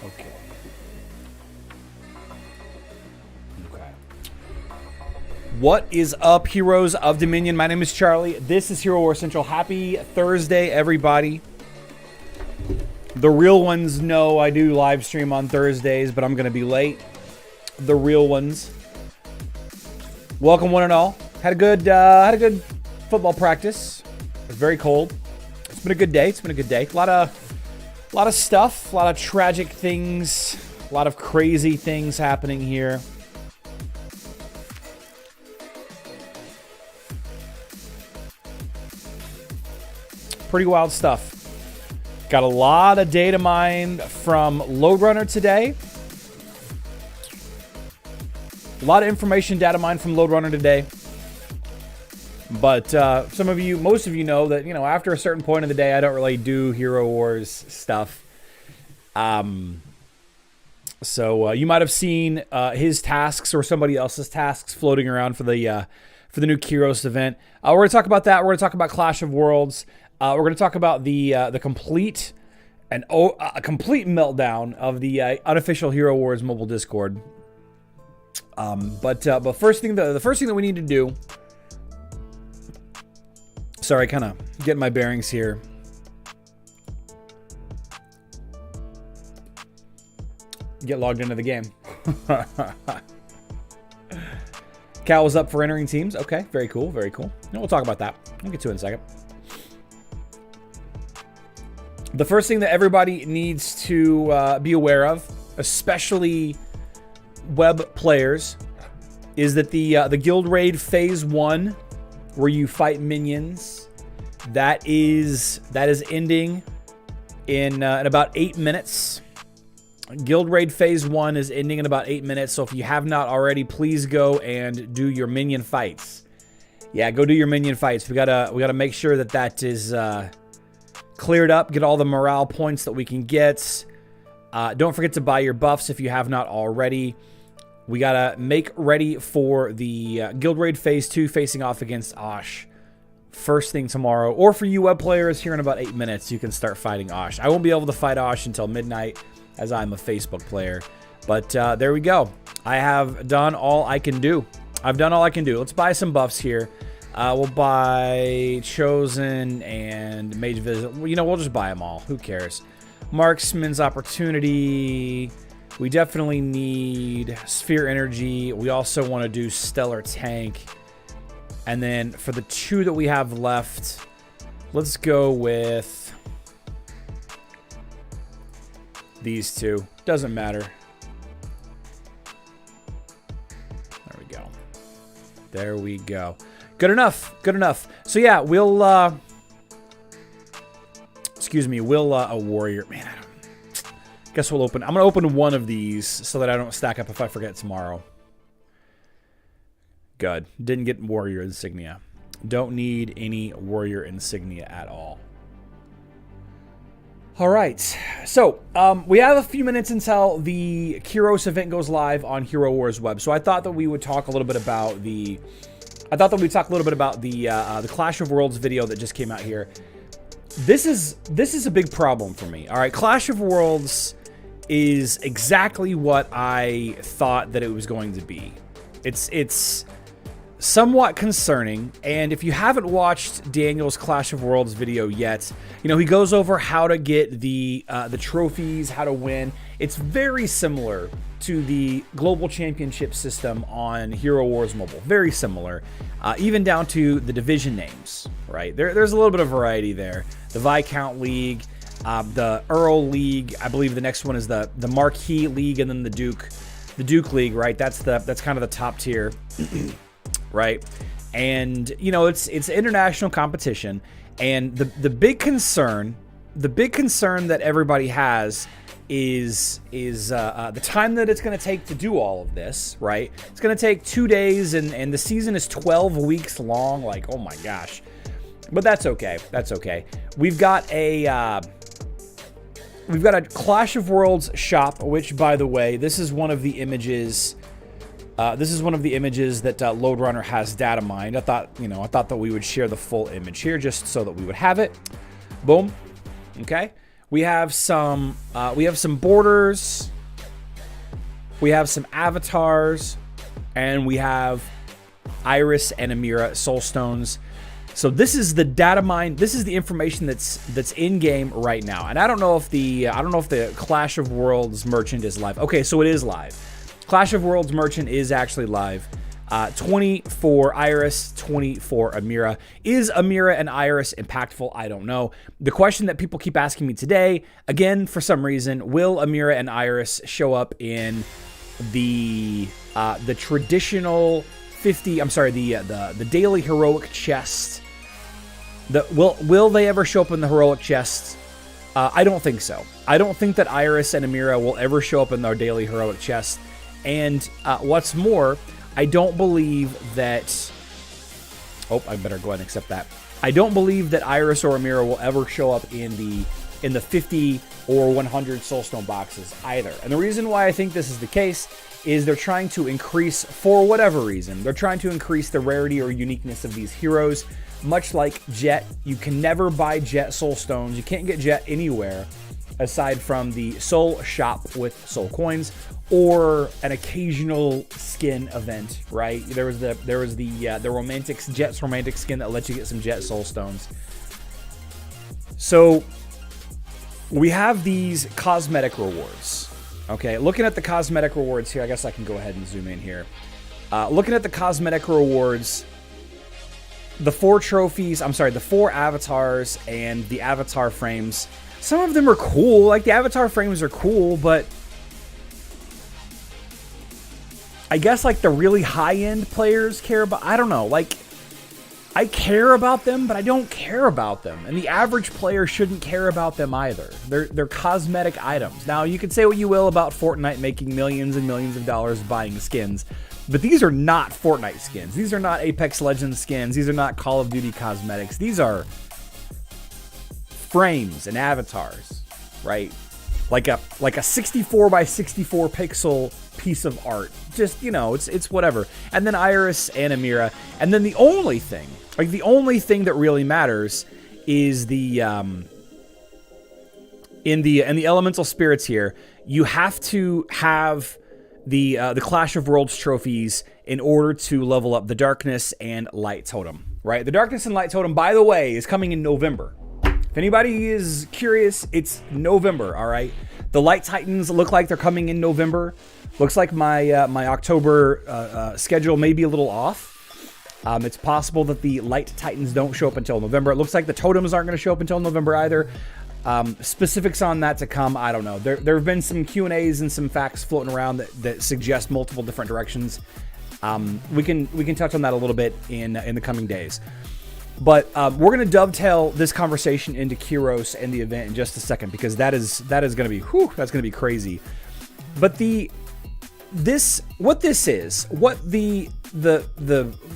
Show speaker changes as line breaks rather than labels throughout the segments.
Okay. Okay. What is up, heroes of Dominion? My name is Charlie. This is Hero War Central. Happy Thursday, everybody. The real ones know I do live stream on Thursdays, but I'm going to be late. The real ones. Welcome, one and all. Had a good football practice. It was very cold. It's been a good day. It's been a good day. A lot of stuff, a lot of tragic things, a lot of crazy things happening here. Pretty wild stuff. Got a lot of data mined from Loadrunner today. A lot of information data mined from Loadrunner today. But most of you know that, after a certain point of the day, I don't really do Hero Wars stuff. So you might have seen his tasks or somebody else's tasks floating around for the new Keros event. We're going to talk about that. We're going to talk about Clash of Worlds. We're going to talk about the complete meltdown of the unofficial Hero Wars mobile Discord. But the first thing that we need to do. Sorry, kind of getting my bearings here. Get logged into the game. Cal was up for entering teams. Okay, very cool, very cool. We'll talk about that. We'll get to it in a second. The first thing that everybody needs to be aware of, especially web players, is that the Guild Raid Phase 1, where you fight minions, that is ending in about 8 minutes. Guild Raid Phase 1 is ending in about 8 minutes, so if you have not already, please go and do your minion fights. Yeah, go do your minion fights. We gotta make sure that is cleared up, get all the morale points that we can get. Don't forget to buy your buffs if you have not already. We gotta make ready for the Guild Raid Phase 2 facing off against Osh first thing tomorrow. Or for you web players, here in about 8 minutes, you can start fighting Osh. I won't be able to fight Osh until midnight, as I'm a Facebook player. But there we go. I have done all I can do. I've done all I can do. Let's buy some buffs here. We'll buy Chosen and Mage Visit. We'll just buy them all. Who cares? Marksman's Opportunity. We definitely need Sphere Energy. We also want to do Stellar Tank. And then for the two that we have left, let's go with these two. Doesn't matter. There we go. There we go. Good enough. Good enough. So yeah, we'll a warrior. Man, guess we'll open. I'm going to open one of these so that I don't stack up if I forget tomorrow. Good. Didn't get warrior insignia. Don't need any warrior insignia at all. All right. So we have a few minutes until the Keros event goes live on Hero Wars Web. So I thought that we would talk a little bit about the Clash of Worlds video that just came out here. This is a big problem for me. All right, Clash of Worlds is exactly what I thought that it was going to be. It's somewhat concerning, and if you haven't watched Daniel's Clash of Worlds video yet, he goes over how to get the trophies, how to win. It's very similar to the Global Championship system on Hero Wars Mobile. Very similar, even down to the division names, right? There's a little bit of variety there. The Viscount League, the Earl League, I believe the next one is the Marquis League, and then the Duke League, right? That's kind of the top tier, right? And it's international competition, and the big concern that everybody has is the time that it's going to take to do all of this, right? It's going to take 2 days, and the season is 12 weeks long. Like, oh my gosh. But that's okay. That's okay. We've got a Clash of Worlds shop, which, by the way, this is one of the images. This is one of the images that Loadrunner has data mined. I thought that we would share the full image here just so that we would have it. Boom. Okay. We have some borders. We have some avatars, and we have Iris and Amira soulstones. So this is the data mine. This is the information that's in game right now. And I don't know if the Clash of Worlds merchant is live. Okay, so it is live. Clash of Worlds merchant is actually live. 20 for Iris, 20 for Amira. Is Amira and Iris impactful? I don't know. The question that people keep asking me today, again, for some reason, will Amira and Iris show up in the traditional 50? I'm sorry, the daily heroic chest. Will they ever show up in the heroic chest? I don't think so. I don't think that Iris and Amira will ever show up in their daily heroic chest. And what's more, I don't believe that... Oh, I better go ahead and accept that. I don't believe that Iris or Amira will ever show up in the 50 or 100 soulstone boxes either. And the reason why I think this is the case is they're trying to increase, for whatever reason, they're trying to increase the rarity or uniqueness of these heroes. Much like Jet, you can never buy Jet soulstones. You can't get Jet anywhere aside from the soul shop with soul coins or an occasional skin event, right? There was the romantic Jet's romantic skin that lets you get some Jet soulstones. So we have these cosmetic rewards. Okay, looking at the cosmetic rewards here, I guess I can go ahead and zoom in here. Looking at the cosmetic rewards, the 4 trophies, the 4 avatars and the avatar frames, some of them are cool. Like, the avatar frames are cool, but I guess, like, the really high-end players care about... I don't know. Like, I care about them, but I don't care about them. And the average player shouldn't care about them either. They're cosmetic items. Now, you can say what you will about Fortnite making millions and millions of dollars buying skins, but these are not Fortnite skins. These are not Apex Legends skins. These are not Call of Duty cosmetics. These are frames and avatars, right? Like a 64 by 64 pixel piece of art. Just, you know, it's whatever. And then Iris and Amira. And then the only thing that really matters is the in the elemental spirits here, you have to have the Clash of Worlds trophies in order to level up the Darkness and Light Totem, right? The Darkness and Light Totem, by the way, is coming in November. If anybody is curious, it's November, all right? The Light Titans look like they're coming in November. Looks like my my October schedule may be a little off. It's possible that the Light Titans don't show up until November. It looks like the Totems aren't going to show up until November either. Specifics on that to come, I don't know. There have been some Q&As and some facts floating around that suggest multiple different directions. We can touch on that a little bit in the coming days. But we're going to dovetail this conversation into Keros and the event in just a second, because that is going to be that's going to be crazy. But the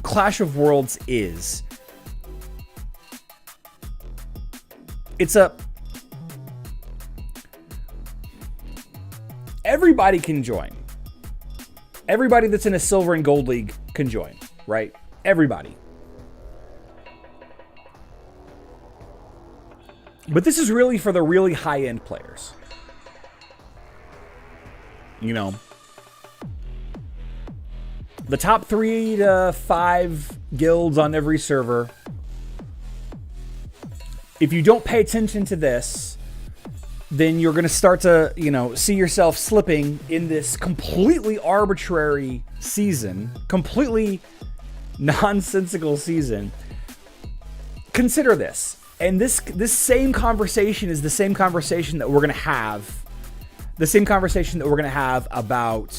Clash of Worlds is, everybody can join. Everybody that's in a silver and gold league can join, right? Everybody. But this is really for the really high-end players. You know, the top 3 to 5 guilds on every server. If you don't pay attention to this, then you're going to start to, you know, see yourself slipping in this completely arbitrary season, completely nonsensical season. Consider this. And this same conversation is the same conversation that we're going to have. The same conversation that we're going to have about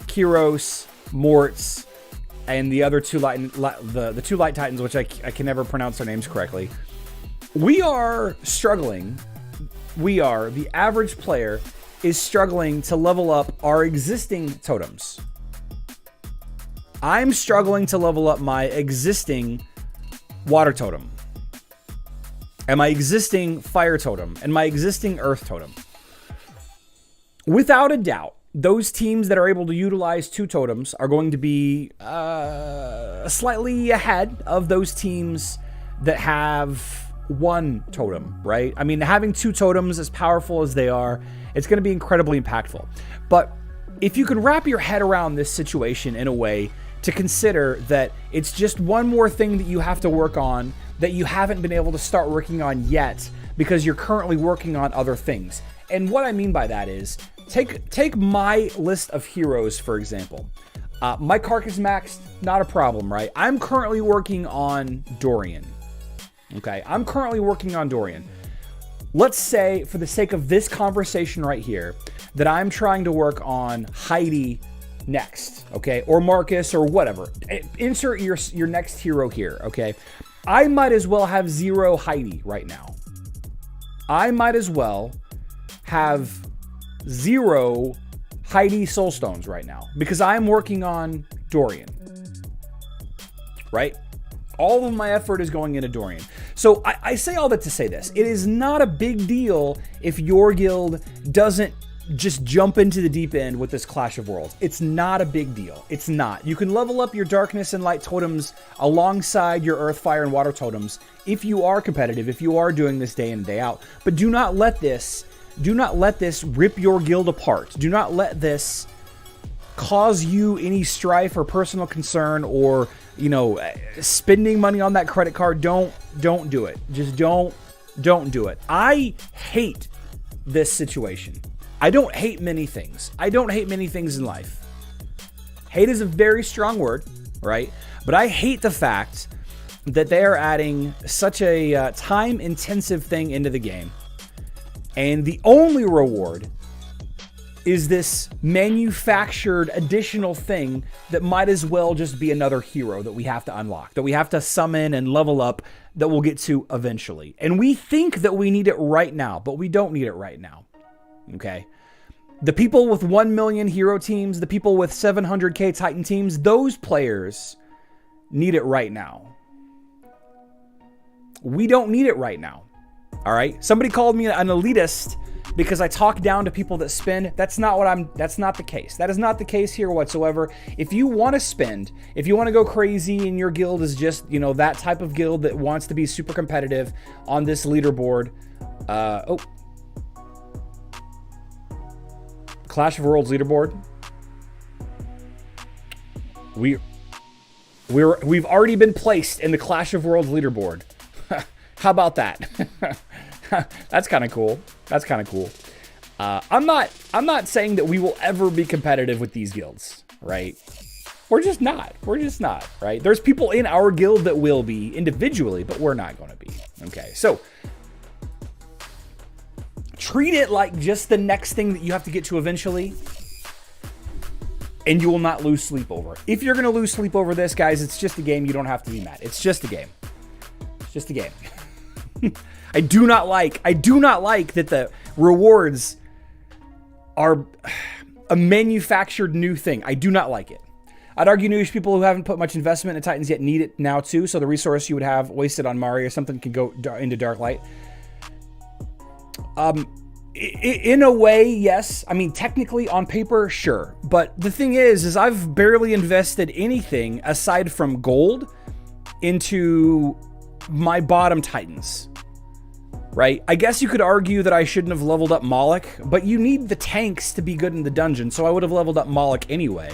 Keros, Morts, and the other two the 2 Light Titans, which I can never pronounce their names correctly. We are struggling. The average player is struggling to level up our existing totems. I'm struggling to level up my existing water totem, and my existing fire totem, and my existing earth totem. Without a doubt, those teams that are able to utilize 2 totems are going to be slightly ahead of those teams that have one totem, right? I mean, having 2 totems, as powerful as they are, it's going to be incredibly impactful. But if you can wrap your head around this situation in a way to consider that it's just one more thing that you have to work on that you haven't been able to start working on yet because you're currently working on other things. And what I mean by that is, take my list of heroes, for example. My Carcass maxed, not a problem, right? I'm currently working on Dorian. Okay, I'm currently working on Dorian. Let's say, for the sake of this conversation right here, that I'm trying to work on Heidi next, okay? Or Marcus, or whatever. Insert your next hero here, okay? I might as well have 0 Heidi right now. I might as well have 0 Heidi Soulstones right now because I'm working on Dorian, right? All of my effort is going into Dorian. So I say all that to say this. It is not a big deal if your guild doesn't just jump into the deep end with this Clash of Worlds. It's not a big deal. It's not. You can level up your Darkness and Light totems alongside your Earth, Fire, and Water totems if you are competitive, if you are doing this day in and day out. But do not let this rip your guild apart. Do not let this cause you any strife or personal concern or, you know, spending money on that credit card. Don't do it. Just don't do it. I hate this situation. I don't hate many things. I don't hate many things in life. Hate is a very strong word, right? But I hate the fact that they are adding such a time-intensive thing into the game. And the only reward is this manufactured additional thing that might as well just be another hero that we have to unlock, that we have to summon and level up, that we'll get to eventually. And we think that we need it right now, but we don't need it right now. Okay? The people with 1 million hero teams, the people with 700k Titan teams, those players need it right now. We don't need it right now. All right? Somebody called me an elitist because I talk down to people that spend. That's not the case. That is not the case here whatsoever. If you want to spend, if you want to go crazy and your guild is just, you know, that type of guild that wants to be super competitive on this leaderboard, Clash of Worlds leaderboard. We've already been placed in the Clash of Worlds leaderboard. How about that? That's kind of cool. That's kind of cool. I'm not saying that we will ever be competitive with these guilds, right? We're just not, right? There's people in our guild that will be individually, but we're not going to be. Okay, so treat it like just the next thing that you have to get to eventually, and you will not lose sleep over it. If you're going to lose sleep over this, guys, it's just a game. You don't have to be mad. It's just a game. It's just a game. I do not like that the rewards are a manufactured new thing. I do not like it. I'd argue newish people who haven't put much investment in Titans yet need it now too, so the resource you would have wasted on Mari or something can go into Dark Light. In a way, yes. I mean, technically, on paper, sure. But the thing is I've barely invested anything aside from gold into my bottom Titans, right? I guess you could argue that I shouldn't have leveled up Moloch, but you need the tanks to be good in the dungeon, so I would have leveled up Moloch anyway.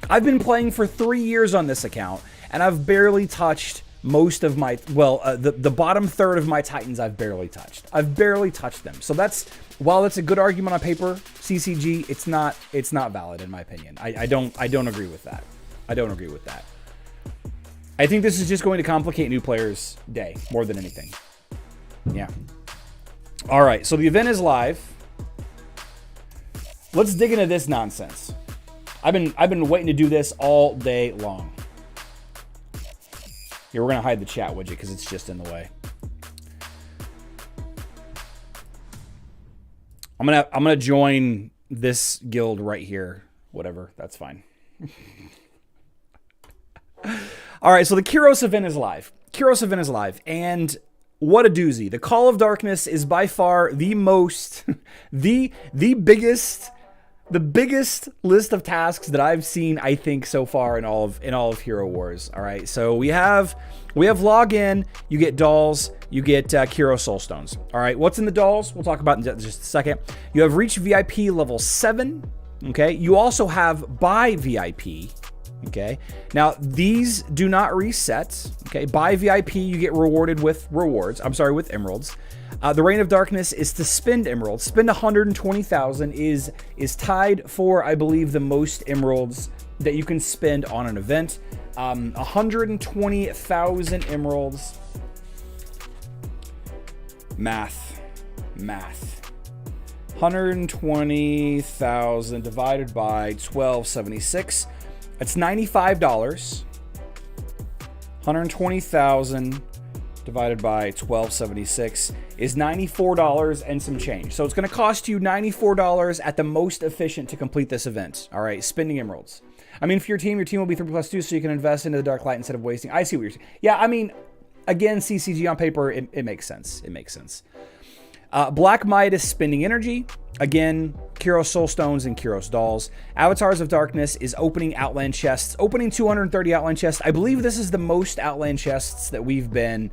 I've been playing for 3 years on this account, and I've barely touched most of my, the bottom third of my Titans I've barely touched. I've barely touched them. So that's, while that's a good argument on paper, CCG, it's not valid in my opinion. I don't agree with that. I don't agree with that. I think this is just going to complicate new players' day more than anything. Yeah. All right, so the event is live. Let's dig into this nonsense. I've been waiting to do this all day long. Here, we're gonna hide the chat widget because it's just in the way. I'm gonna join this guild right here. Whatever, that's fine. All right, so the Keros event is live. Keros event is live, and what a doozy. The Call of Darkness is by far the most, the biggest the biggest list of tasks that I've seen, I think, so far in all of Hero Wars. All right, so we have login. You get dolls. You get Keros Soulstones. All right, what's in the dolls? We'll talk about in just a second. You have reach VIP level 7. Okay, you also have buy VIP. Okay, now these do not reset. Okay, buy VIP, you get rewarded with rewards. I'm sorry, with emeralds. The Reign of Darkness is to spend emeralds. Spend 120,000 is tied for, I believe, the most emeralds that you can spend on an event. 120,000 emeralds. Math. 120,000 divided by 1276. That's $95. 120,000 divided by 1276 is $94 and some change. So it's going to cost you $94 at the most efficient to complete this event. All right, spending emeralds. I mean, for your team will be 3+2, so you can invest into the Dark Light instead of wasting. I see what you're saying. Yeah, I mean, again, CCG on paper, it makes sense. It makes sense. Black Midas spending energy. Again, Keros Soulstones and Keros Dolls. Avatars of Darkness is opening Outland chests. Opening 230 Outland chests. I believe this is the most Outland chests that we've been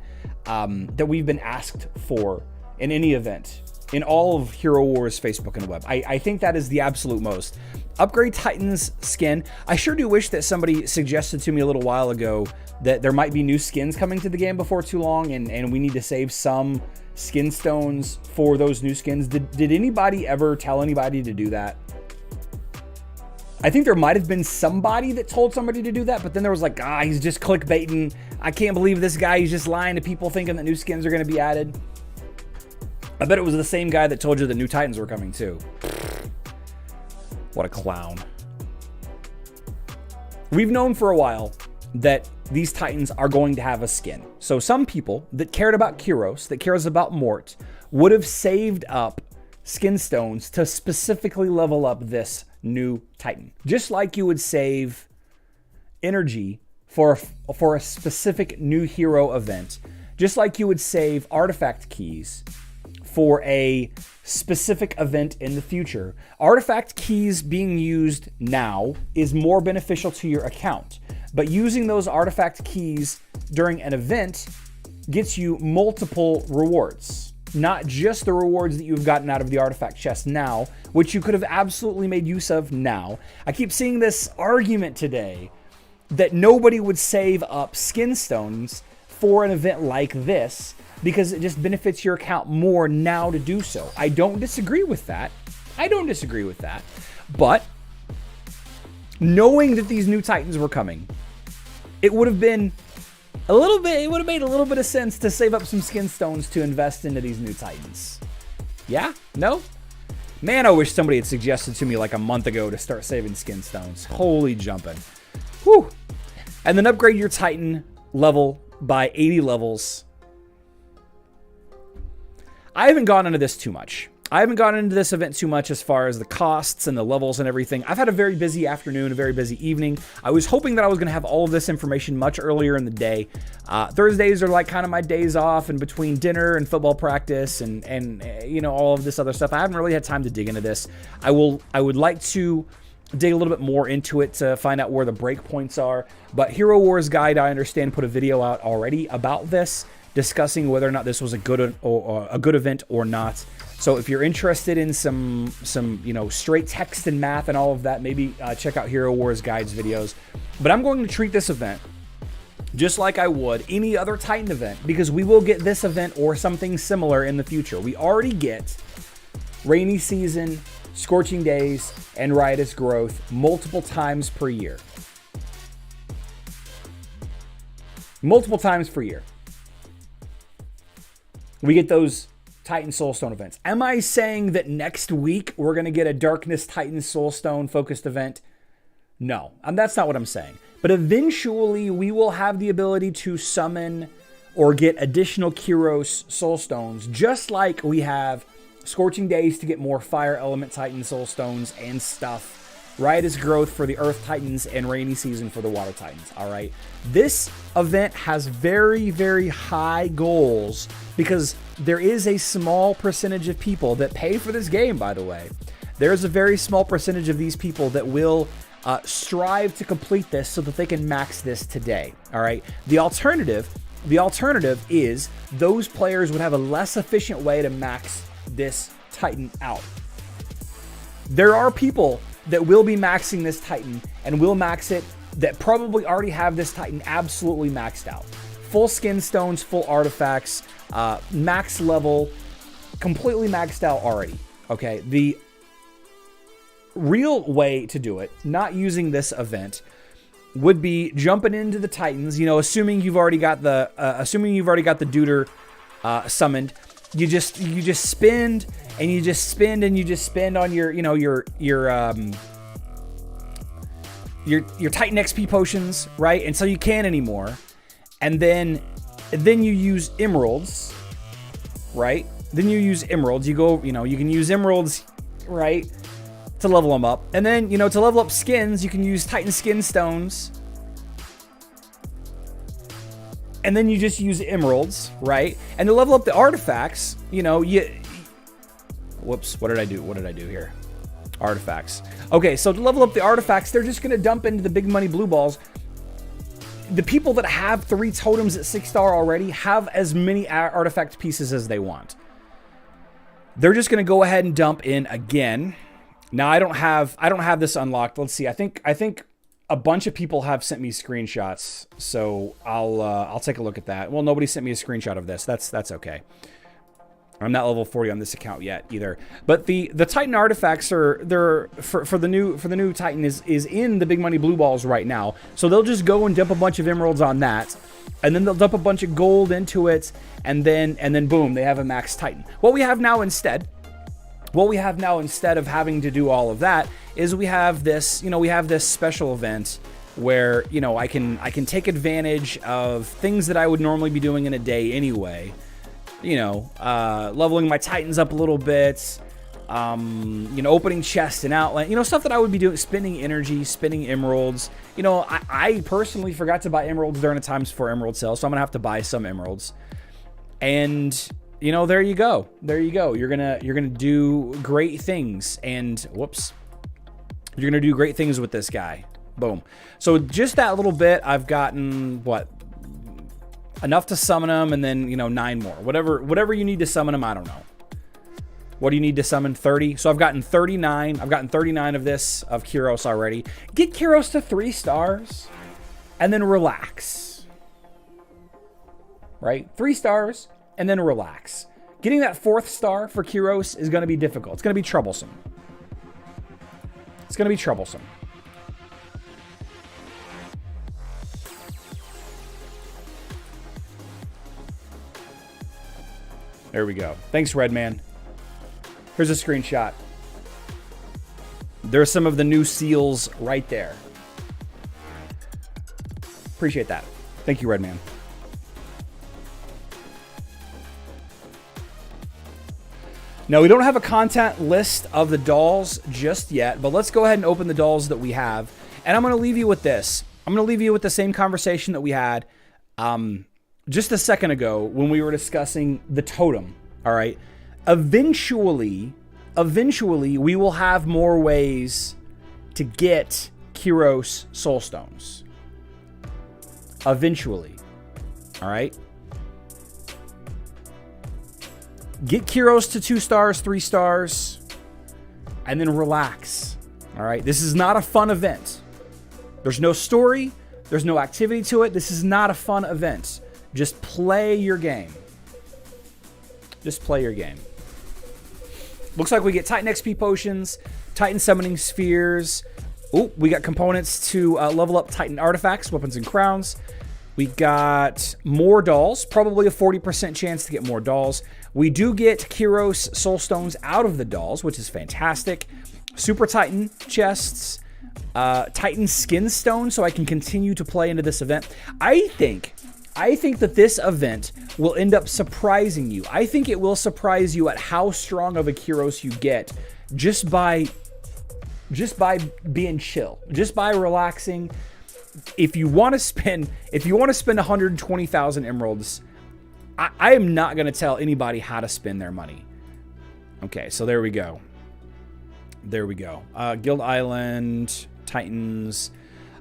asked for in any event in all of Hero Wars Facebook and web. I think that is the absolute most. Upgrade Titan's skin. I sure do wish that somebody suggested to me a little while ago that there might be new skins coming to the game before too long, and we need to save some skin stones for those new skins. Did anybody ever tell anybody to do that? I think there might have been somebody that told somebody to do that, but then there was like, he's just clickbaiting. I can't believe this guy. He's just lying to people thinking that new skins are going to be added. I bet it was the same guy that told you the new Titans were coming too. What a clown. We've known for a while that these Titans are going to have a skin. So some people that cared about Keros, that cares about Mort, would have saved up skin stones to specifically level up this new Titan. Just like you would save energy for a specific new hero event. Just like you would save artifact keys for a specific event in the future. Artifact keys being used now is more beneficial to your account. But using those artifact keys during an event gets you multiple rewards. Not just the rewards that you've gotten out of the artifact chest now, which you could have absolutely made use of now. I keep seeing this argument today that nobody would save up skin stones for an event like this because it just benefits your account more now to do so. I don't disagree with that. But knowing that these new Titans were coming, it would have made a little bit of sense to save up some skin stones to invest into these new Titans. Yeah? No? Man, I wish somebody had suggested to me like a month ago to start saving skin stones. Holy jumping. Whew. And then upgrade your Titan level by 80 levels. I haven't gone into this too much. I haven't gone into this event too much as far as the costs and the levels and everything. I've had a very busy afternoon, a very busy evening. I was hoping that I was going to have all of this information much earlier in the day. Thursdays are like kind of my days off in between dinner and football practice and you know, all of this other stuff. I haven't really had time to dig into this. I would like to dig a little bit more into it to find out where the breakpoints are. But Hero Wars Guide, I understand, put a video out already about this, discussing whether or not this was a good event or not. So if you're interested in some straight text and math and all of that, maybe check out Hero Wars Guide's videos. But I'm going to treat this event just like I would any other Titan event, because we will get this event or something similar in the future. We already get Rainy Season, Scorching Days, and Riotous Growth multiple times per year. Multiple times per year. We get those Titan Soulstone events. Am I saying that next week we're going to get a Darkness Titan Soulstone focused event? No, that's not what I'm saying. But eventually we will have the ability to summon or get additional Keros Soulstones, just like we have Scorching Days to get more Fire Element Titan Soulstones and stuff. Riotous Growth for the Earth Titans and Rainy Season for the Water Titans, all right? This event has very, very high goals because there is a small percentage of people that pay for this game, by the way, there's a very small percentage of these people that will strive to complete this so that they can max this today. All right. The alternative is those players would have a less efficient way to max this Titan out. There are people that will be maxing this Titan and will max it that probably already have this Titan absolutely maxed out. Full skin stones, full artifacts, max level, completely maxed out already. Okay, the real way to do it, not using this event, would be jumping into the Titans. You know, assuming you've already got the Deuter summoned. You just spend and you just spend and you just spend on your Titan XP potions, right? Until you can't anymore, and then you use emeralds, right? Then you use emeralds. You can use emeralds, right, to level them up. And then, to level up skins, you can use Titan skin stones. And then you just use emeralds, right? And to level up the artifacts, whoops, what did I do here? Artifacts. Okay, so to level up the artifacts, they're just going to dump into the big money blue balls. The people that have 3 totems at 6-star already have as many artifact pieces as they want. They're just going to go ahead and dump in again. Now I don't have this unlocked. Let's see. I think a bunch of people have sent me screenshots, so I'll take a look at that. Well, nobody sent me a screenshot of this. That's okay. I'm not level 40 on this account yet either. But the Titan artifacts are for the new Titan is in the big money blue balls right now. So they'll just go and dump a bunch of emeralds on that, and then they'll dump a bunch of gold into it, and then boom, they have a max Titan. What we have now instead of having to do all of that is we have this special event where, I can take advantage of things that I would normally be doing in a day anyway. Leveling my Titans up a little bit, opening chests and outlet, stuff that I would be doing, spending energy, spending emeralds. I personally forgot to buy emeralds during the times for emerald sale, so I'm gonna have to buy some emeralds. And there you go. You're gonna do great things, and whoops, you're gonna do great things with this guy. Boom. So just that little bit, I've gotten what? Enough to summon them, and then 9 more. Whatever you need to summon them, I don't know. What do you need to summon? 30. So I've gotten 39. I've gotten 39 of this of Keros already. Get Keros to 3 stars, and then relax. Right? 3 stars, and then relax. Getting that 4th star for Keros is going to be difficult. It's going to be troublesome. It's going to be troublesome. There we go. Thanks, Redman. Here's a screenshot. There's some of the new seals right there. Appreciate that. Thank you, Redman. Now, we don't have a content list of the dolls just yet, but let's go ahead and open the dolls that we have. And I'm going to leave you with this. I'm going to leave you with the same conversation that we had just a second ago when we were discussing the totem. All right. Eventually, we will have more ways to get Keros Soulstones. Eventually. All right. Get Keros to 2 stars, 3 stars, and then relax. All right. This is not a fun event. There's no story. There's no activity to it. This is not a fun event. Just play your game. Just play your game. Looks like we get Titan XP potions, Titan summoning spheres. Oh, we got components to level up Titan artifacts, weapons, and crowns. We got more dolls, probably a 40% chance to get more dolls. We do get Keros Soulstones out of the dolls, which is fantastic. Super Titan chests, Titan skin stone, so I can continue to play into this event. I think that this event will end up surprising you. I think it will surprise you at how strong of a Keros you get just by being chill, just by relaxing. If you want to spend 120,000 emeralds, I am not going to tell anybody how to spend their money. Okay, so there we go. There we go. Guild Island, Titans.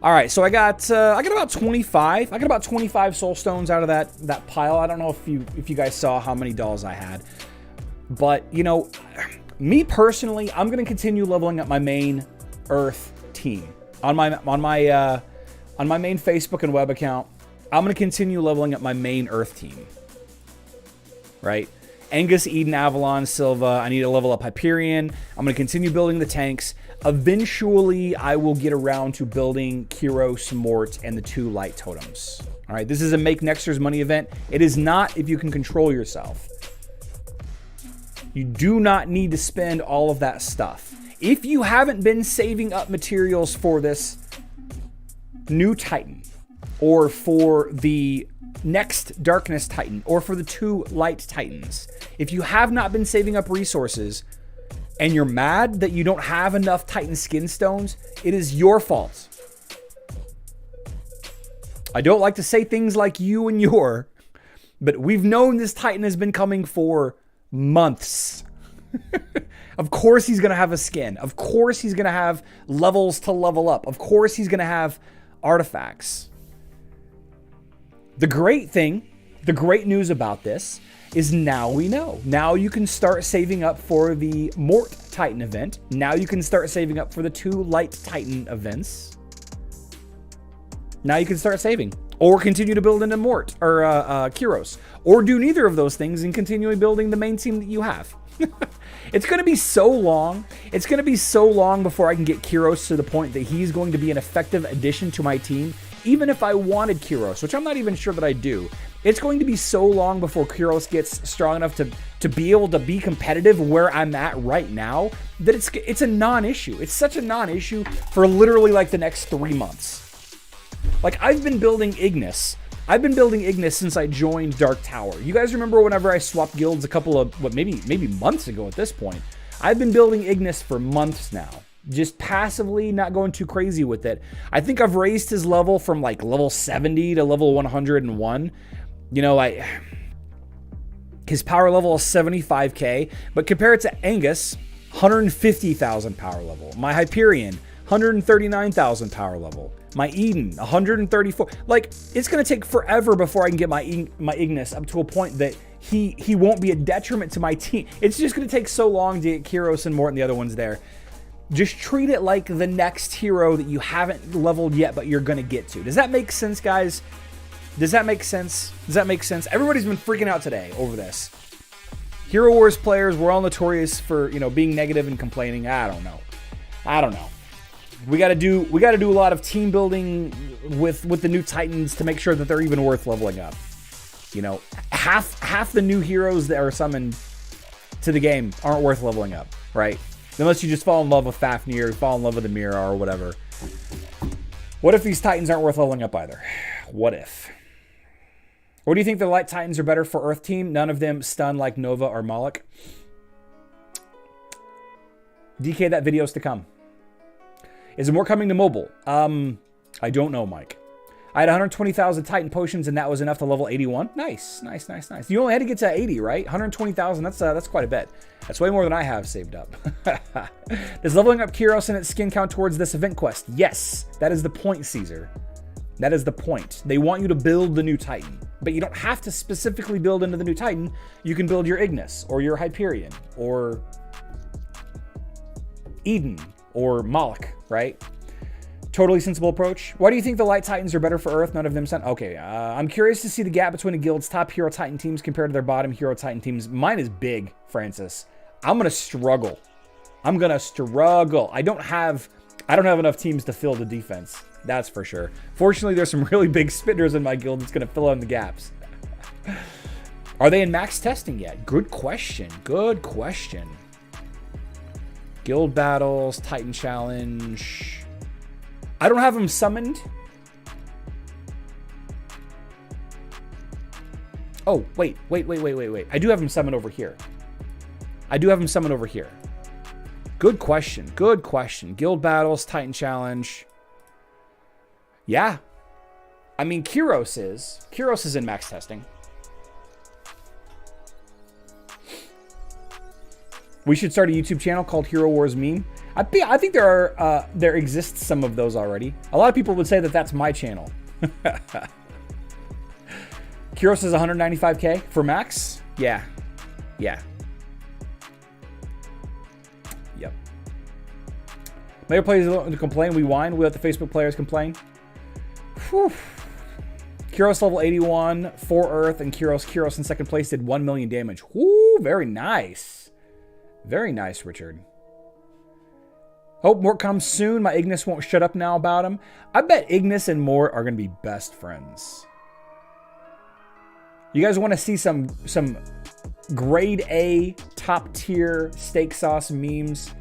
All right, so I got about 25. I got about 25 soul stones out of that pile. I don't know if you guys saw how many dolls I had, but you know, me personally, I'm gonna continue leveling up my main Earth team on my main Facebook and web account. I'm gonna continue leveling up my main Earth team. Right. Angus, Eden, Avalon, Silva. I need to level up Hyperion. I'm going to continue building the tanks. Eventually, I will get around to building Keros, Mort, and the 2 light totems. All right, this is a make next year's money event. It is not if you can control yourself. You do not need to spend all of that stuff. If you haven't been saving up materials for this new Titan, or for the next Darkness Titan, or for the 2 Light Titans, if you have not been saving up resources and you're mad that you don't have enough Titan skin stones, it is your fault. I don't like to say things like you and your, but we've known this Titan has been coming for months. Of course he's going to have a skin. Of course he's going to have levels to level up. Of course he's going to have artifacts. The great thing, the great news about this is now we know. Now you can start saving up for the Mort Titan event. Now you can start saving up for the 2 Light Titan events. Now you can start saving. Or continue to build into Mort or Keros. Or do neither of those things and continue building the main team that you have. It's going to be so long. It's going to be so long before I can get Keros to the point that he's going to be an effective addition to my team. Even if I wanted Keros, which I'm not even sure that I do, it's going to be so long before Keros gets strong enough to be able to be competitive where I'm at right now that it's a non-issue. It's such a non-issue for literally like the next 3 months. Like I've been building Ignis. I've been building Ignis since I joined Dark Tower. You guys remember whenever I swapped guilds a couple of, maybe months ago at this point? I've been building Ignis for months now. Just passively, not going too crazy with it. I think I've raised his level from like level 70 to level 101. You know, his power level is 75k, but compare it to Angus, 150,000 power level. My Hyperion, 139,000 power level. My Eden, 134. Like, it's going to take forever before I can get my Ignis up to a point that he won't be a detriment to my team. It's just going to take so long to get Keros and Mort and the other ones there. Just treat it like the next hero that you haven't leveled yet, but you're going to get to. Does that make sense, guys? Does that make sense? Does that make sense? Everybody's been freaking out today over this. Hero Wars players, we're all notorious for, you know, being negative and complaining. I don't know. We got to do a lot of team building with the new Titans to make sure that they're even worth leveling up. You know, half the new heroes that are summoned to the game aren't worth leveling up, right? Unless you just fall in love with Fafnir, fall in love with the Mira or whatever. What if these Titans aren't worth leveling up either? What if? Or do you think the Light Titans are better for Earth Team? None of them stun like Nova or Moloch. DK, that video's to come. Is there more coming to mobile? I don't know, Mike. I had 120,000 Titan potions, and that was enough to level 81. Nice. You only had to get to 80, right? 120,000, that's quite a bit. That's way more than I have saved up. Does leveling up Keros and its skin count towards this event quest? Yes, that is the point, Caesar. That is the point. They want you to build the new Titan, but you don't have to specifically build into the new Titan. You can build your Ignis, or your Hyperion, or Eden, or Moloch, right? Totally sensible approach. Why do you think the Light Titans are better for Earth? None of them sent. Okay, I'm curious to see the gap between a guild's top Hero Titan teams compared to their bottom Hero Titan teams. Mine is big, Francis. I'm gonna struggle. I don't have enough teams to fill the defense. That's for sure. Fortunately, there's some really big spinners in my guild that's gonna fill in the gaps. Are they in max testing yet? Good question. Guild battles, Titan challenge. I don't have them summoned. Oh, wait. I do have them summoned over here. Good question. Guild battles, Titan challenge. Yeah. I mean, Keros is in max testing. We should start a YouTube channel called Hero Wars Meme. I think there exists some of those already. A lot of people would say that that's my channel. Keros is 195k for max. Yeah. Yep. Player players to complain. We whine. We let the Facebook players complain. Whew. Keros level 81, 4 Earth, and Keros in second place did 1 million damage. Whoo, very nice. Very nice, Richard. Hope Mort comes soon. My Ignis won't shut up now about him. I bet Ignis and Mort are going to be best friends. You guys want to see some grade A, top tier steak sauce memes?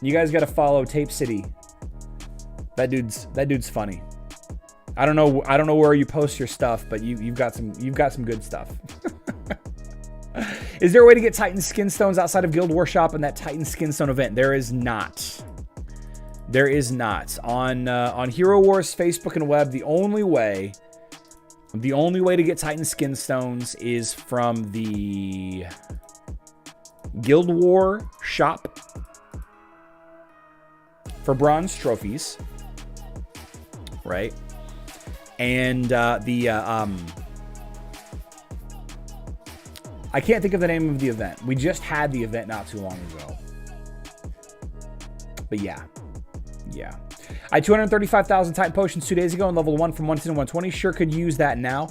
You guys got to follow Tape City. That dude's funny. I don't know where you post your stuff, but you've got some good stuff. Is there a way to get Titan skin stones outside of Guild War Shop and that Titan skin stone event? There is not. There is not. On Hero Wars Facebook and web, the only way to get Titan skin stones is from the Guild War Shop for bronze trophies, right? And I can't think of the name of the event. We just had the event not too long ago. But yeah. I had 235,000 Titan potions 2 days ago and level 1 from 110 to 120. Sure could use that now.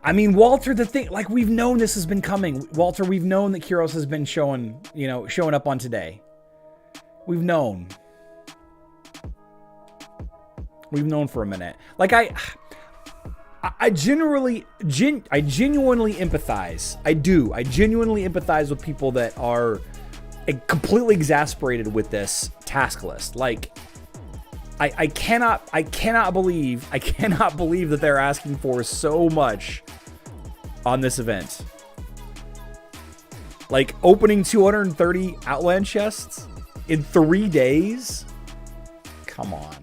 I mean, Walter, the thing, like, we've known this has been coming. Walter, we've known that Keros has been showing up on today. We've known. We've known for a minute. Like, I genuinely empathize. I do. I genuinely empathize with people that are completely exasperated with this task list. Like, I cannot believe that they're asking for so much on this event. Like, opening 230 Outland chests in 3 days? Come on.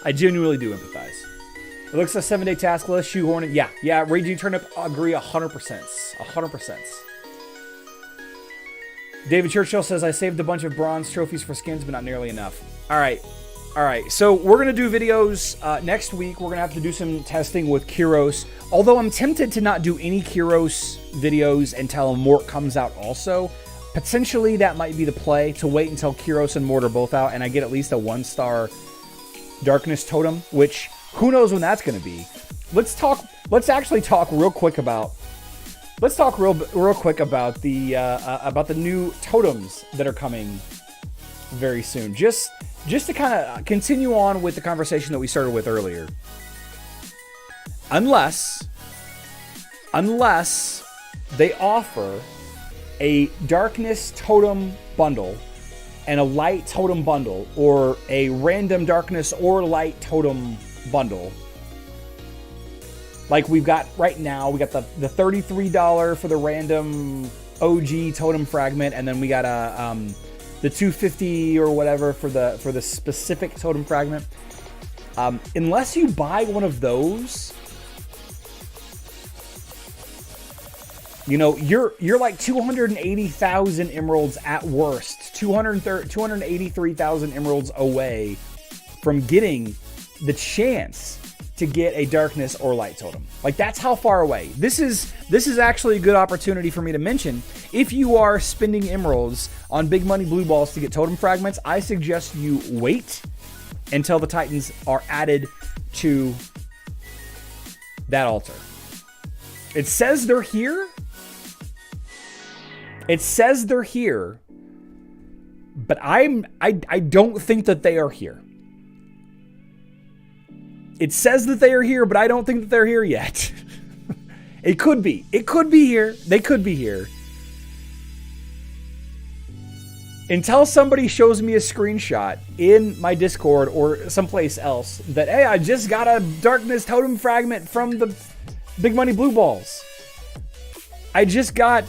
I genuinely do empathize. It looks like a 7-day task list, shoehorning. Yeah, Raging Turnip, agree 100%. 100%. David Churchill says, I saved a bunch of bronze trophies for skins, but not nearly enough. All right. So we're going to do videos next week. We're going to have to do some testing with Keros. Although I'm tempted to not do any Keros videos until Mort comes out also. Potentially that might be the play, to wait until Keros and Mort are both out and I get at least a 1-star Darkness Totem, which who knows when that's going to be. Let's actually talk real quick about the new totems that are coming very soon. Just to kind of continue on with the conversation that we started with earlier. Unless they offer a Darkness Totem bundle and a Light Totem bundle, or a random Darkness or Light Totem bundle. Like we've got right now, we got the $33 for the random OG Totem Fragment, and then we got the $250 or whatever for the specific Totem Fragment. Unless you buy one of those, you know, you're like 280,000 emeralds at worst, 283,000 emeralds away from getting the chance to get a Darkness or Light Totem. Like, that's how far away. This is actually a good opportunity for me to mention. If you are spending emeralds on big money blue balls to get Totem Fragments, I suggest you wait until the Titans are added to that altar. It says they're here. But I don't think that they are here. It says that they are here, but I don't think that they're here yet. It could be. It could be here. They could be here. Until somebody shows me a screenshot in my Discord or someplace else that, hey, I just got a Darkness Totem Fragment from the Big Money Blue Balls. I just got...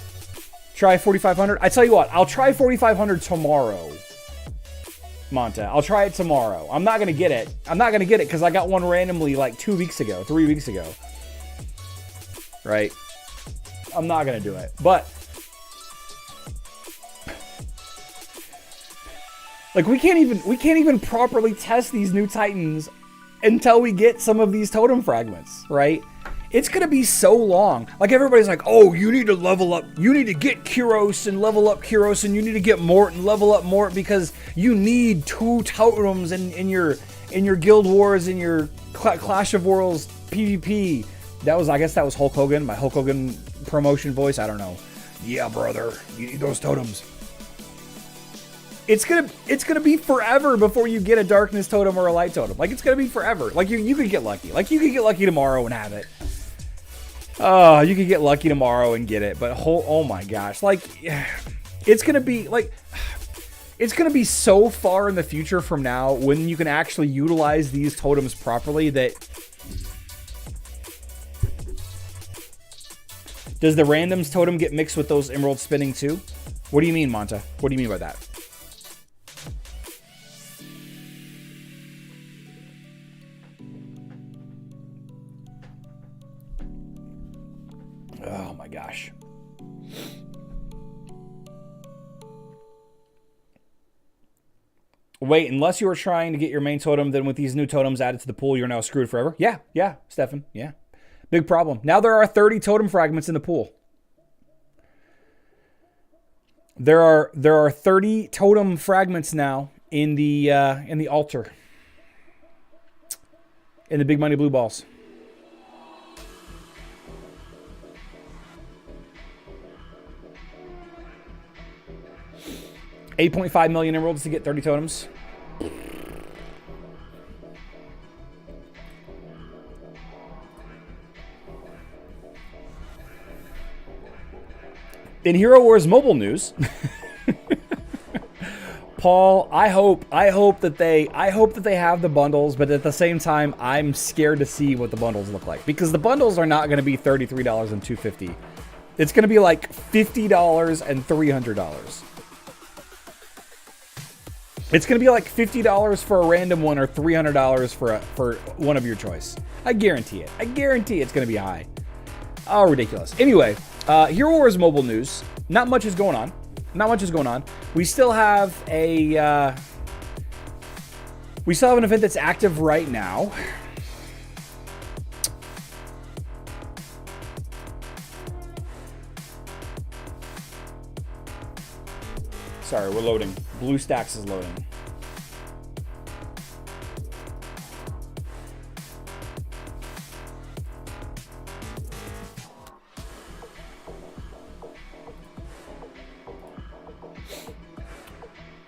Try 4,500. I tell you what, I'll try 4,500 tomorrow. Monta, I'll try it tomorrow. I'm not going to get it. I'm not going to get it because I got one randomly like 3 weeks ago. right? I'm not going to do it. But like we can't even properly test these new Titans until we get some of these totem fragments, right? It's going to be so long. Like everybody's like, "Oh, you need to level up. You need to get Keros and level up Keros, and you need to get Mort and level up Mort because you need 2 totems in your Guild Wars, in your Clash of Worlds PvP." I guess that was Hulk Hogan, my Hulk Hogan promotion voice. I don't know. Yeah, brother, you need those totems. It's gonna be forever before you get a darkness totem or a light totem. Like it's gonna be forever. Like you could get lucky. Like you could get lucky tomorrow and have it. Oh, you could get lucky tomorrow and get it. But oh my gosh, like it's gonna be like it's gonna be so far in the future from now when you can actually utilize these totems properly that. Does the randoms totem get mixed with those emerald spinning too? What do you mean, Monta? What do you mean by that? Oh my gosh. Wait, unless you were trying to get your main totem, then with these new totems added to the pool, you're now screwed forever? Yeah, Stefan, yeah. Big problem. Now there are 30 totem fragments in the pool. There are 30 totem fragments now in the altar. In the big money blue balls. $8.5 million emeralds to get 30 totems. In Hero Wars mobile news, Paul, I hope that they have the bundles, but at the same time, I'm scared to see what the bundles look like because the bundles are not going to be $33 and $250. It's going to be like $50 and $300. It's going to be like $50 for a random one or $300 for one of your choice. I guarantee it. I guarantee it's going to be high. Oh, ridiculous. Anyway, Hero Wars mobile news. Not much is going on. We still have an event that's active right now. Sorry, we're loading. BlueStacks is loading.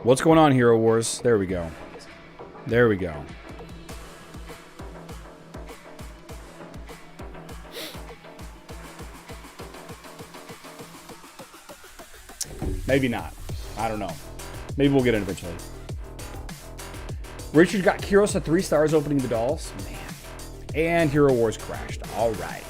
What's going on, Hero Wars? There we go. There we go. Maybe not. I don't know. Maybe we'll get it eventually. Richard got Keros at 3 stars opening the dolls. Man. And Hero Wars crashed. All right.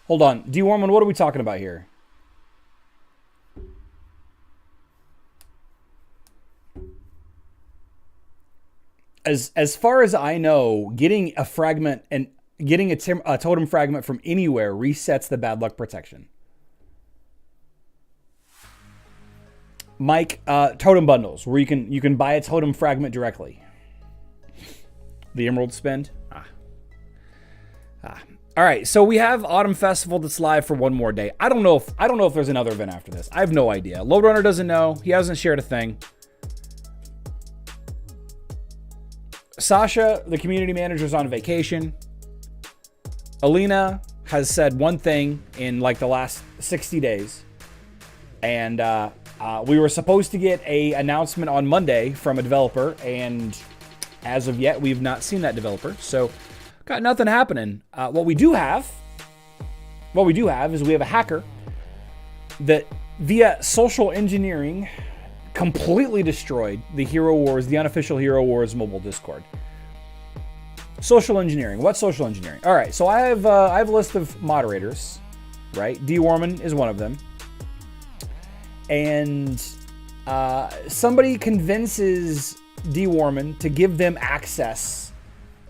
Hold on. D-Warman, what are we talking about here? As far as I know, getting a fragment and getting a totem fragment from anywhere resets the bad luck protection. Mike, totem bundles where you can buy a totem fragment directly. The Emerald Spend. All right, so we have Autumn Festival that's live for one more day. I don't know if there's another event after this. I have no idea. Loadrunner doesn't know. He hasn't shared a thing. Sasha, the community manager, is on vacation. Alina has said one thing in like the last 60 days. And we were supposed to get an announcement on Monday from a developer, and as of yet, we've not seen that developer. So got nothing happening. What we do have what we do have is we have a hacker that via social engineering completely destroyed the Hero Wars, the unofficial Hero Wars mobile Discord. Social engineering. What's social engineering? All right, so I have a list of moderators, right? D. Warman is one of them. And somebody convinces D. Warman to give them access,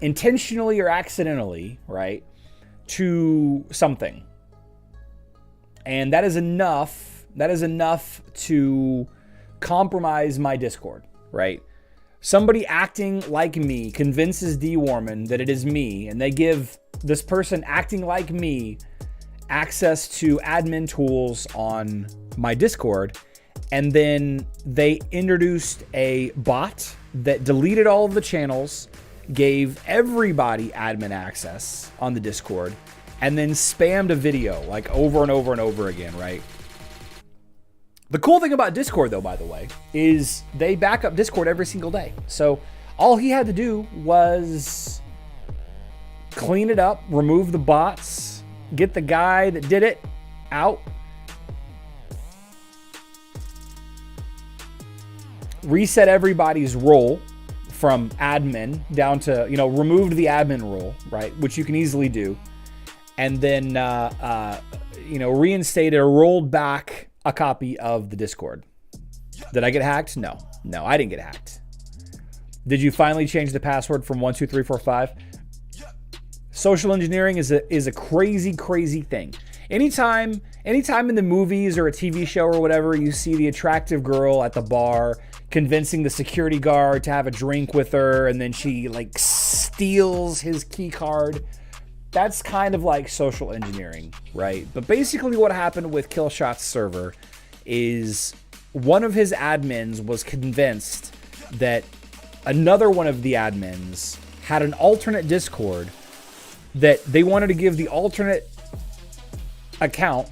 intentionally or accidentally, right, to something. And that is enough. That is enough to compromise my Discord, right? Somebody acting like me convinces D. Warman that it is me, and they give this person acting like me access to admin tools on my Discord, and then they introduced a bot that deleted all of the channels, gave everybody admin access on the Discord, and then spammed a video like over and over and over again, right? The cool thing about Discord, though, by the way, is they back up Discord every single day. So all he had to do was clean it up, remove the bots, get the guy that did it out, reset everybody's role from admin down to, removed the admin role, right? Which you can easily do. And then, reinstated or rolled back a copy of the Discord. Did I get hacked? No, I didn't get hacked. Did you finally change the password from 12345? Social engineering is a crazy, crazy thing. Anytime in the movies or a TV show or whatever, you see the attractive girl at the bar convincing the security guard to have a drink with her, and then she like steals his key card. That's kind of like social engineering, right? But basically what happened with Killshot's server is one of his admins was convinced that another one of the admins had an alternate Discord that they wanted to give the alternate account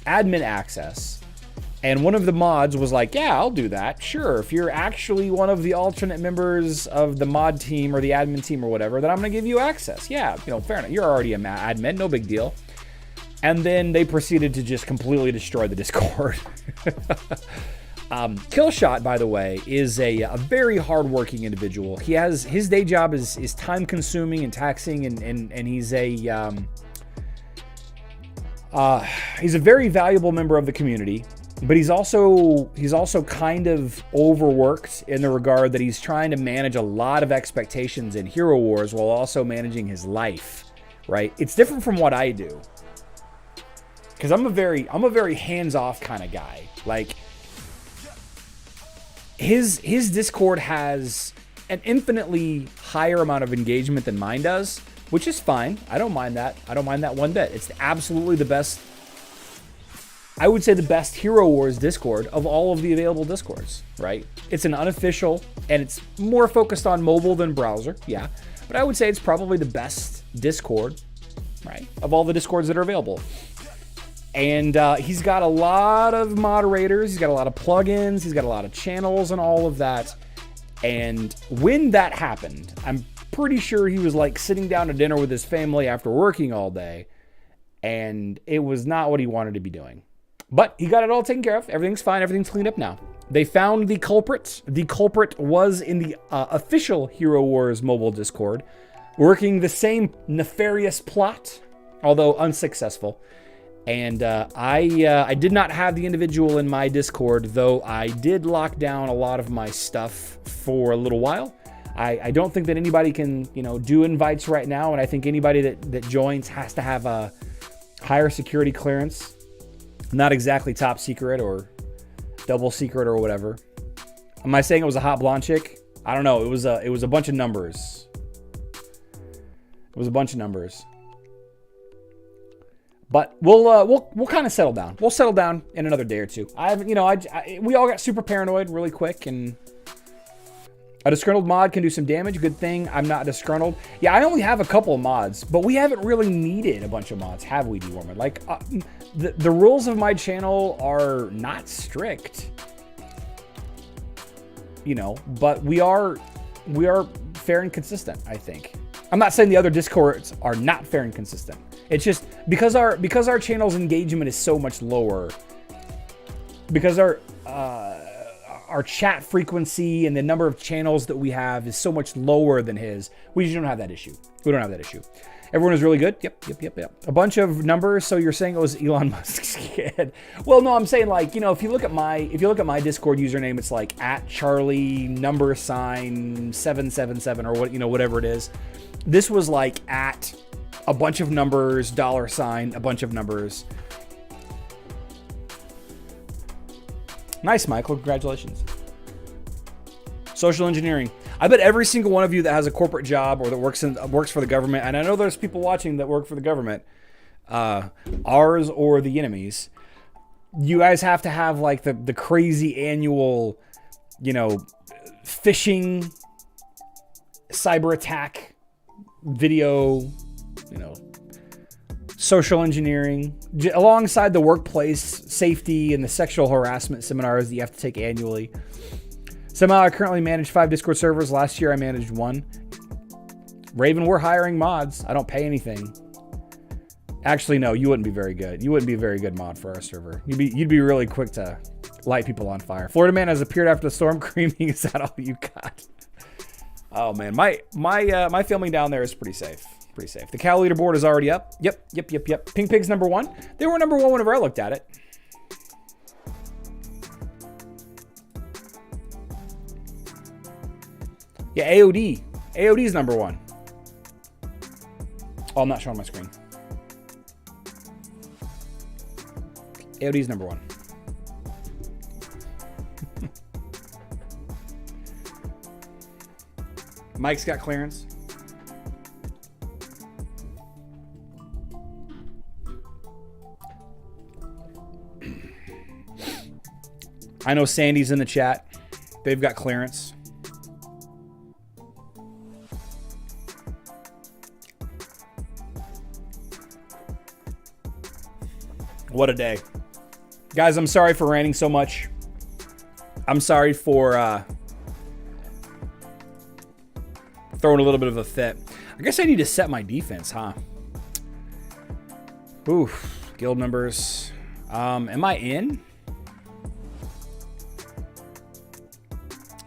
admin access. And one of the mods was like, yeah, I'll do that. Sure, if you're actually one of the alternate members of the mod team or the admin team or whatever, then I'm going to give you access. Yeah, fair enough. You're already an admin, no big deal. And then they proceeded to just completely destroy the Discord. Killshot, by the way, is a very hardworking individual. His day job is time consuming and taxing, and he's a very valuable member of the community. But he's also kind of overworked in the regard that he's trying to manage a lot of expectations in Hero Wars while also managing his life, right? It's different from what I do, because I'm a very hands-off kind of guy. Like his Discord has an infinitely higher amount of engagement than mine does, which is fine. I don't mind that. I don't mind that one bit. It's absolutely the best. I would say the best Hero Wars Discord of all of the available Discords, right? It's an unofficial, and it's more focused on mobile than browser, yeah. But I would say it's probably the best Discord, right, of all the Discords that are available. And he's got a lot of moderators, he's got a lot of plugins, he's got a lot of channels and all of that. And when that happened, I'm pretty sure he was like sitting down to dinner with his family after working all day, and it was not what he wanted to be doing. But he got it all taken care of. Everything's fine. Everything's cleaned up now. They found the culprit. The culprit was in the official Hero Wars mobile Discord, working the same nefarious plot, although unsuccessful. And I did not have the individual in my Discord, though I did lock down a lot of my stuff for a little while. I don't think that anybody can, do invites right now, and I think anybody that joins has to have a higher security clearance. Not exactly top secret or double secret or whatever. Am I saying it was a hot blonde chick? I don't know. It was a bunch of numbers. It was a bunch of numbers. But we'll kind of settle down. We'll settle down in another day or two. We all got super paranoid really quick, and a disgruntled mod can do some damage. Good thing I'm not disgruntled. Yeah, I only have a couple of mods, but we haven't really needed a bunch of mods, have we, D-Warmer? Like, the rules of my channel are not strict, but we are fair and consistent, I think. I'm not saying the other Discords are not fair and consistent. It's just because our channel's engagement is so much lower, because our chat frequency and the number of channels that we have is so much lower than his. We just don't have that issue. We don't have that issue. Everyone is really good. Yep. A bunch of numbers. So you're saying it was Elon Musk's kid? Well, no, I'm saying, like, you know, if you look at my Discord username, it's like @Charlie $777 or what, you know, whatever it is. This was like at a bunch of numbers, $, a bunch of numbers. Nice, Michael. Congratulations. Social engineering. I bet every single one of you that has a corporate job or that works for the government, and I know there's people watching that work for the government, ours or the enemy's, you guys have to have like the crazy annual, you know, phishing, cyber attack, video, you know, social engineering, alongside the workplace safety and the sexual harassment seminars that you have to take annually. Somehow I currently manage 5 Discord servers. Last year I managed 1. Raven, we're hiring mods. I don't pay anything. Actually, no, you wouldn't be very good. You wouldn't be a very good mod for our server. You'd be really quick to light people on fire. Florida man has appeared after the storm creaming. Is that all you got? Oh man, my filming down there is pretty safe. Pretty safe. The cow leaderboard is already up. Yep. Pink Pig's number 1. They were number 1 whenever I looked at it. Yeah, AOD. AOD is number 1. Oh, I'm not showing my screen. AOD is number 1. Mike's got clearance. I know Sandy's in the chat. They've got clearance. What a day. Guys, I'm sorry for ranting so much. I'm sorry for throwing a little bit of a fit. I guess I need to set my defense, huh? Oof. Guild members. Am I in?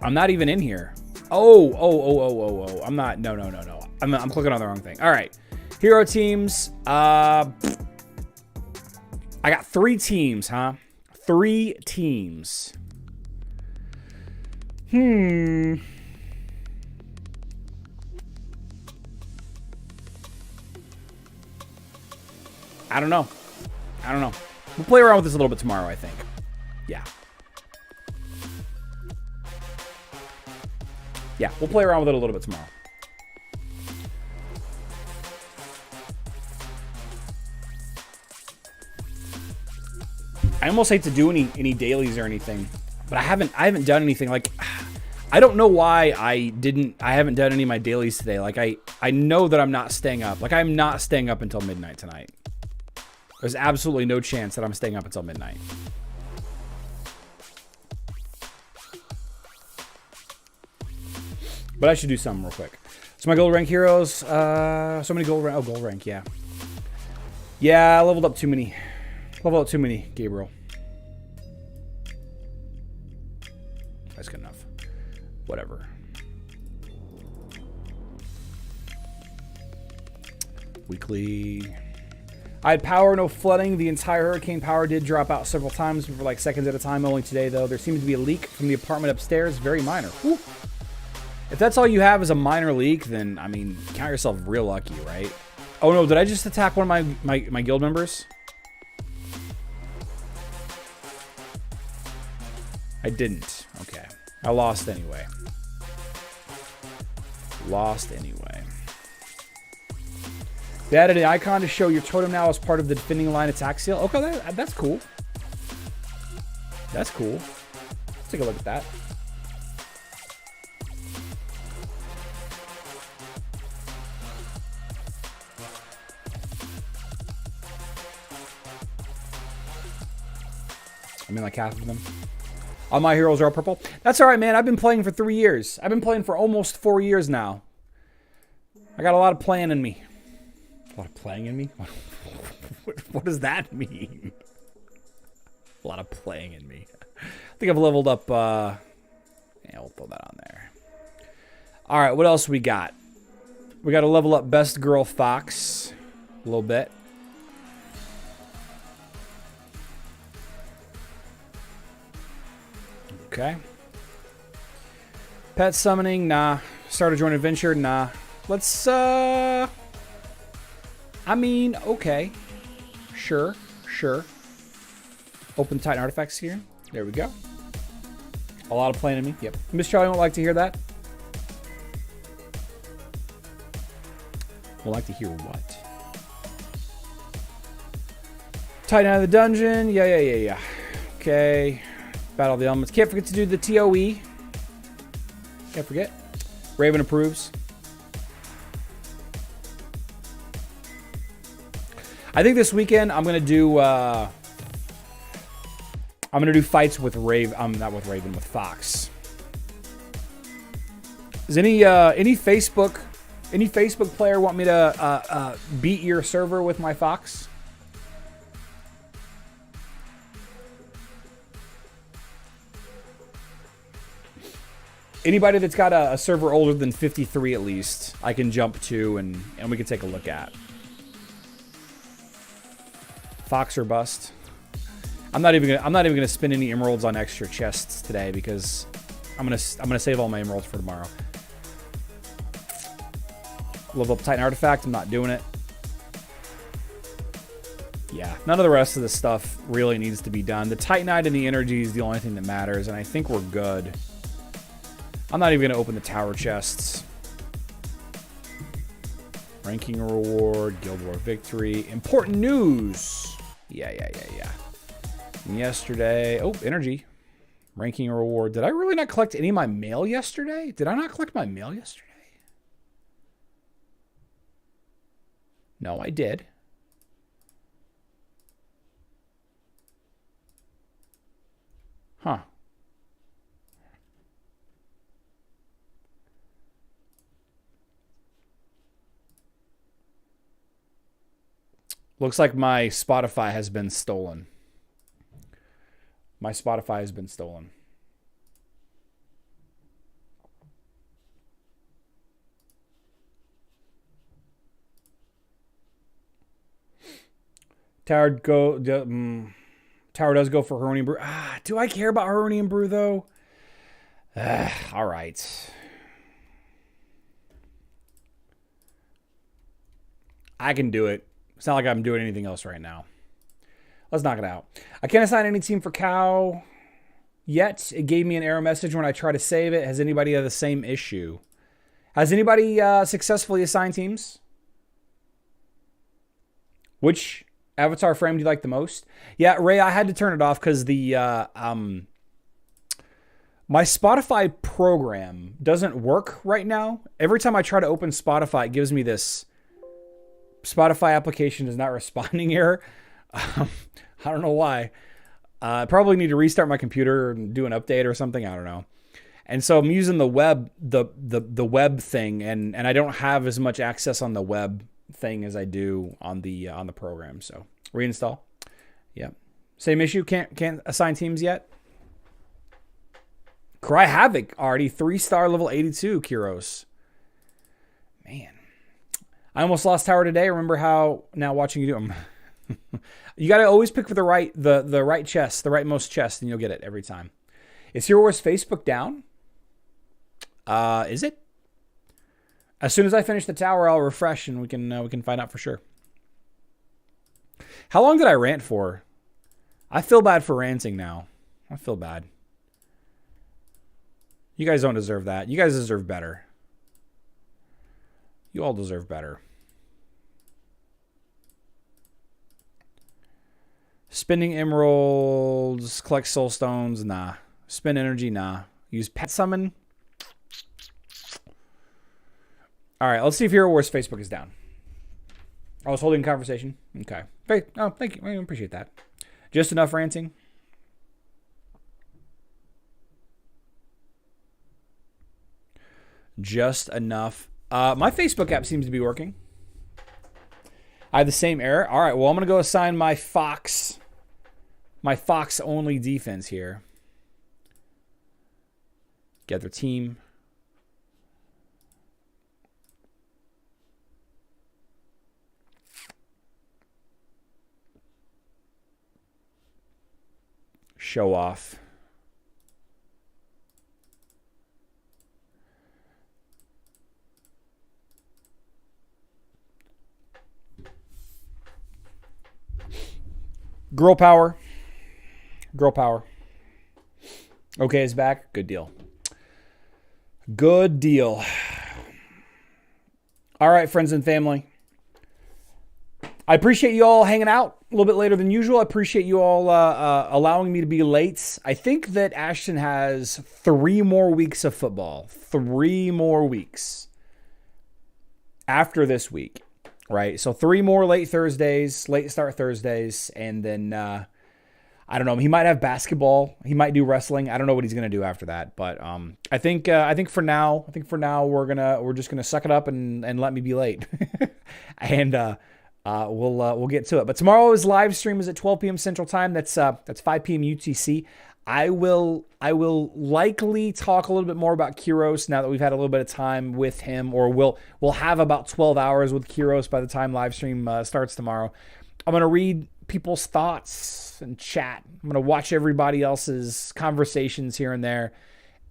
I'm not even in here. Oh. I'm not. No. I'm clicking on the wrong thing. All right. Hero teams. I got 3 teams, huh? 3 teams. I don't know. We'll play around with this a little bit tomorrow, I think. Yeah, we'll play around with it a little bit tomorrow. I almost hate to do any dailies or anything, but I haven't done anything. Like, I don't know why I haven't done any of my dailies today. Like, I know that I'm not staying up. Like, I'm not staying up until midnight tonight. There's absolutely no chance that I'm staying up until midnight. But I should do something real quick. So my gold rank heroes, so many gold rank. Oh, gold rank, yeah. Yeah, I leveled up too many. Level up too many, Gabriel. That's good enough. Whatever. Weekly. I had power, no flooding. The entire hurricane power did drop out several times for like seconds at a time. Only today, though. There seems to be a leak from the apartment upstairs. Very minor. Whew. If that's all you have is a minor leak, then, I mean, count yourself real lucky, right? Oh, no. Did I just attack one of my guild members? I didn't. Okay. I lost anyway. They added an icon to show your totem now as part of the defending line attack seal. Okay, that's cool. That's cool. Let's take a look at that. I mean, like half of them. All my heroes are all purple. That's all right, man. I've been playing for 3 years. I've been playing for almost 4 years now. I got a lot of playing in me. A lot of playing in me? What does that mean? A lot of playing in me. I think I've leveled up. Yeah, we'll throw that on there. All right, what else we got? We got to level up Best Girl Fox a little bit. Okay. Pet summoning, nah. Start a joint adventure, nah. Let's, I mean, okay. Sure. Open Titan artifacts here. There we go. A lot of playing in me. Yep. Miss Charlie won't like to hear that. Will like to hear what? Titan out of the dungeon. Yeah. Okay. Battle of the Elements. Can't forget to do the TOE. Can't forget. Raven approves. I think this weekend I'm gonna do fights with Raven. Not with Raven, with Fox. Does any Facebook player want me to beat your server with my Fox? Anybody that's got a server older than 53 at least, I can jump to and we can take a look at. Fox or bust. I'm not even gonna spend any emeralds on extra chests today because I'm gonna save all my emeralds for tomorrow. Level up Titan artifact. I'm not doing it. Yeah, none of the rest of the stuff really needs to be done. The Titanite and the energy is the only thing that matters, and I think we're good. I'm not even going to open the tower chests. Ranking reward, Guild War victory. Important news. Yeah. And yesterday, oh, energy. Ranking reward. Did I really not collect any of my mail yesterday? Did I not collect my mail yesterday? No, I did. Huh. Looks like my Spotify has been stolen. My Spotify has been stolen. Tower does go for Heronian Brew. Do I care about Heronian Brew though? All right. I can do it. It's not like I'm doing anything else right now. Let's knock it out. I can't assign any team for Cow yet. It gave me an error message when I try to save it. Has anybody had the same issue? Has anybody successfully assigned teams? Which avatar frame do you like the most? Yeah, Ray, I had to turn it off because the my Spotify program doesn't work right now. Every time I try to open Spotify, it gives me this Spotify application is not responding error. I don't know why. I probably need to restart my computer and do an update or something. I don't know. And so I'm using the web, the web thing, and I don't have as much access on the web thing as I do on the program. So reinstall. Yeah. Same issue. Can't assign teams yet. Cry Havoc already 3-star level 82 Keros. Man. I almost lost tower today. Remember how now watching you do them. You got to always pick for the right chest, the rightmost chest, and you'll get it every time. Is Hero Wars Facebook down? Is it? As soon as I finish the tower, I'll refresh and we can find out for sure. How long did I rant for? I feel bad for ranting now. I feel bad. You guys don't deserve that. You guys deserve better. You all deserve better. Spending emeralds, collect soul stones, nah. Spend energy, nah. Use pet summon. All right, let's see if Hero Wars Facebook is down. I was holding a conversation. Okay. Oh, thank you. I appreciate that. Just enough ranting. Just enough. My Facebook app seems to be working. I have the same error. All right, well, I'm going to go assign my Fox only defense here. Gather team. Show off. Girl power. Girl power. Okay is back. Good deal. Good deal. All right, friends and family. I appreciate you all hanging out a little bit later than usual. I appreciate you all allowing me to be late. I think that Ashton has 3 more weeks of football. 3 more weeks after this week, right? So 3 more late Thursdays, late start Thursdays, and then I don't know. He might have basketball. He might do wrestling. I don't know what he's gonna do after that. But I think for now we're just gonna suck it up and let me be late, and we'll get to it. But tomorrow's live stream is at 12 p.m. Central Time. That's 5 p.m. UTC. I will likely talk a little bit more about Keros now that we've had a little bit of time with him, or we'll have about 12 hours with Keros by the time live stream starts tomorrow. I'm gonna read people's thoughts and chat. I'm gonna watch everybody else's conversations here and there,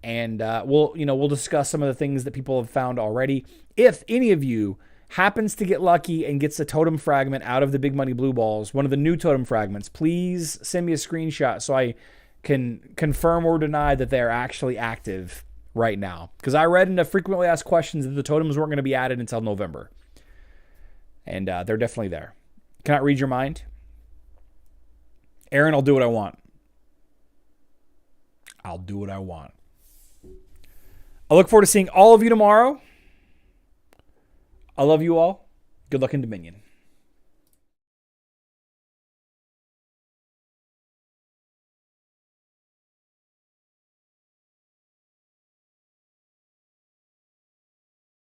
and we'll discuss some of the things that people have found already. If any of you happens to get lucky and gets a totem fragment out of the Big Money Blue Balls, one of the new totem fragments, please send me a screenshot so I can confirm or deny that they're actually active right now. Because I read in the frequently asked questions that the totems weren't going to be added until November. And they're definitely there. Can I read your mind? Aaron, I'll do what I want. I'll do what I want. I look forward to seeing all of you tomorrow. I love you all. Good luck in Dominion.